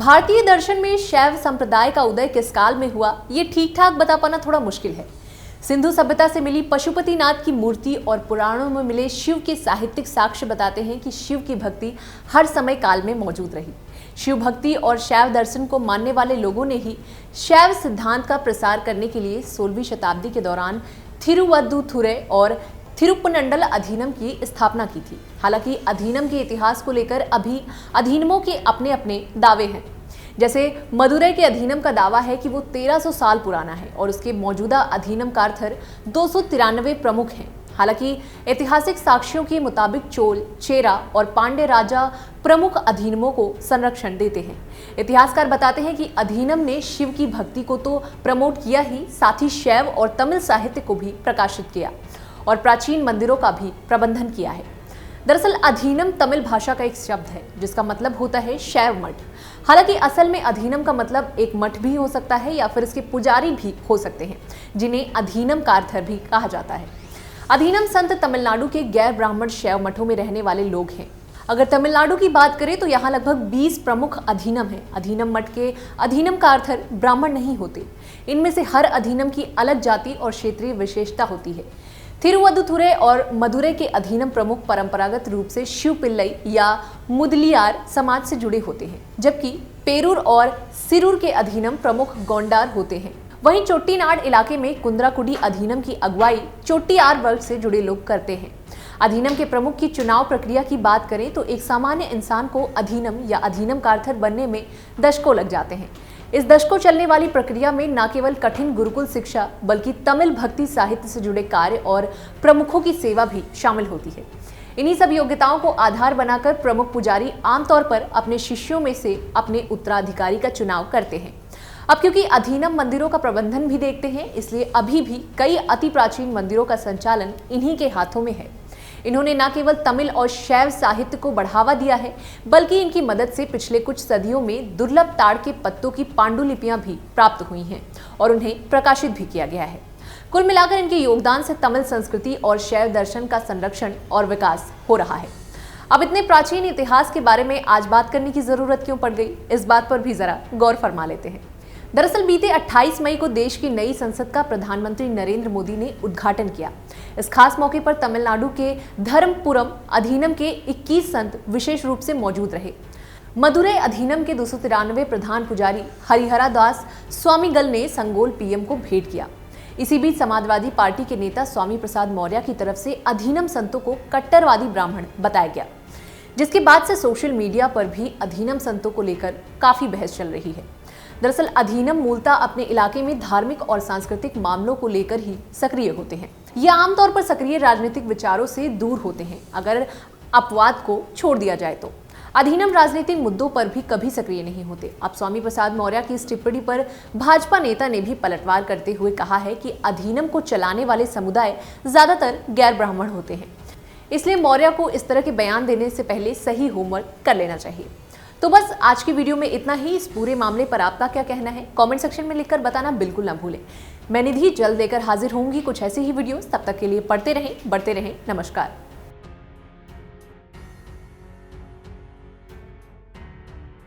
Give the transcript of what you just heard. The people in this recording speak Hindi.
भारतीय दर्शन में शैव संप्रदाय का उदय किस काल में हुआ, ये ठीक ठाक बता पाना थोड़ा मुश्किल है। सिंधु सभ्यता से मिली पशुपतिनाथ की मूर्ति और पुराणों में मिले शिव के साहित्यिक साक्ष्य बताते हैं कि शिव की भक्ति हर समय काल में मौजूद रही। शिव भक्ति और शैव दर्शन को मानने वाले लोगों ने ही शैव सिद्धांत का प्रसार करने के लिए 16वीं शताब्दी के दौरान थिरुवद्दुथुरै और थिरुप्पनंडल अधीनम की स्थापना की थी। हालांकि अधीनम के इतिहास को लेकर अभी अधीनमों के अपने अपने दावे हैं। जैसे मदुरै के अधीनम का दावा है कि वो 1300 साल पुराना है और उसके मौजूदा अधीनम कारथर 293 प्रमुख हैं। हालांकि ऐतिहासिक साक्ष्यों के मुताबिक चोल, चेरा और पांड्य राजा प्रमुख अधीनमों को संरक्षण देते हैं। इतिहासकार बताते हैं कि अधीनम ने शिव की भक्ति को तो प्रमोट किया ही, साथ ही शैव और तमिल साहित्य को भी प्रकाशित किया और प्राचीन मंदिरों का भी प्रबंधन किया है। दरअसल अधीनम तमिल भाषा का एक शब्द है जिसका मतलब होता है शैव मठ। हालांकि असल में अधीनम का मतलब एक मठ भी हो सकता है या फिर इसके पुजारी भी हो सकते हैं, जिन्हें अधीनम कारथर भी कहा जाता है। अधीनम संत तमिलनाडु के गैर ब्राह्मण शैव मठों में रहने वाले लोग हैं। अगर तमिलनाडु की बात करें तो यहाँ लगभग 20 प्रमुख अधीनम हैं। अधीनम मठ के अधीनम कारथर ब्राह्मण नहीं होते। इनमें से हर अधीनम की अलग जाति और क्षेत्रीय विशेषता होती है। थिरुवद्दुथुरै और मदुरै के अधीनम प्रमुख परंपरागत रूप से शिव पिल्लई या मुदलियार समाज से जुड़े होते हैं, जबकि पेरूर और सिरूर के अधीनम प्रमुख गोंडार होते हैं। वहीं चोट्टीनाड इलाके में कुंद्राकुडी अधीनम की अगुवाई चोट्टियार वर्ग से जुड़े लोग करते हैं। अधीनम के प्रमुख की चुनाव प्रक्रिया की बात करें तो एक सामान्य इंसान को अधीनम या अधीनम कारथर बनने में दशकों लग जाते हैं। इस दशकों चलने वाली प्रक्रिया में न केवल कठिन गुरुकुल शिक्षा बल्कि तमिल भक्ति साहित्य से जुड़े कार्य और प्रमुखों की सेवा भी शामिल होती है। इन्हीं सब योग्यताओं को आधार बनाकर प्रमुख पुजारी आमतौर पर अपने शिष्यों में से अपने उत्तराधिकारी का चुनाव करते हैं। अब क्योंकि अधीनम मंदिरों का प्रबंधन भी देखते हैं, इसलिए अभी भी कई अति प्राचीन मंदिरों का संचालन इन्हीं के हाथों में है। इन्होंने न केवल तमिल और शैव साहित्य को बढ़ावा दिया है, बल्कि इनकी मदद से पिछले कुछ सदियों में दुर्लभ ताड़ के पत्तों की पांडुलिपियां भी प्राप्त हुई हैं और उन्हें प्रकाशित भी किया गया है। कुल मिलाकर इनके योगदान से तमिल संस्कृति और शैव दर्शन का संरक्षण और विकास हो रहा है। अब इतने प्राचीन इतिहास के बारे में आज बात करने की जरूरत क्यों पड़ गई, इस बात पर भी जरा गौर फरमा लेते हैं। दरअसल बीते 28 मई को देश की नई संसद का प्रधानमंत्री नरेंद्र मोदी ने उद्घाटन किया। इस खास मौके पर तमिलनाडु के धर्मपुरम अधीनम के 21 संत विशेष रूप से मौजूद रहे। मदुरै अधीनम के 293 प्रधान पुजारी हरिहरा दास स्वामीगल ने संगोल पीएम को भेंट किया। इसी बीच समाजवादी पार्टी के नेता स्वामी प्रसाद मौर्य की तरफ से अधीनम संतों को कट्टरवादी ब्राह्मण बताया गया, जिसके बाद से सोशल मीडिया पर भी अधीनम संतों को लेकर काफी बहस चल रही है। दरअसल अधीनम मूलतः अपने इलाके में धार्मिक और सांस्कृतिक मामलों को लेकर ही सक्रिय होते हैं। ये आमतौर पर सक्रिय राजनीतिक विचारों से दूर होते हैं। अगर अपवाद को छोड़ दिया जाए तो अधीनम राजनीतिक मुद्दों पर भी कभी सक्रिय नहीं होते। अब स्वामी प्रसाद मौर्य की इस टिप्पणी पर भाजपा नेता ने भी पलटवार करते हुए कहा है कि अधीनम को चलाने वाले समुदाय ज्यादातर गैर ब्राह्मण होते हैं, इसलिए मौर्य को इस तरह के बयान देने से पहले सही होमवर्क कर लेना चाहिए। तो बस आज की वीडियो में इतना ही। इस पूरे मामले पर आपका क्या कहना है, कमेंट सेक्शन में लिखकर बताना बिल्कुल ना भूलें। मैं निधि जल्द लेकर हाजिर होंगी कुछ ऐसी ही वीडियोस। तब तक के लिए पढ़ते रहें, बढ़ते रहें। नमस्कार।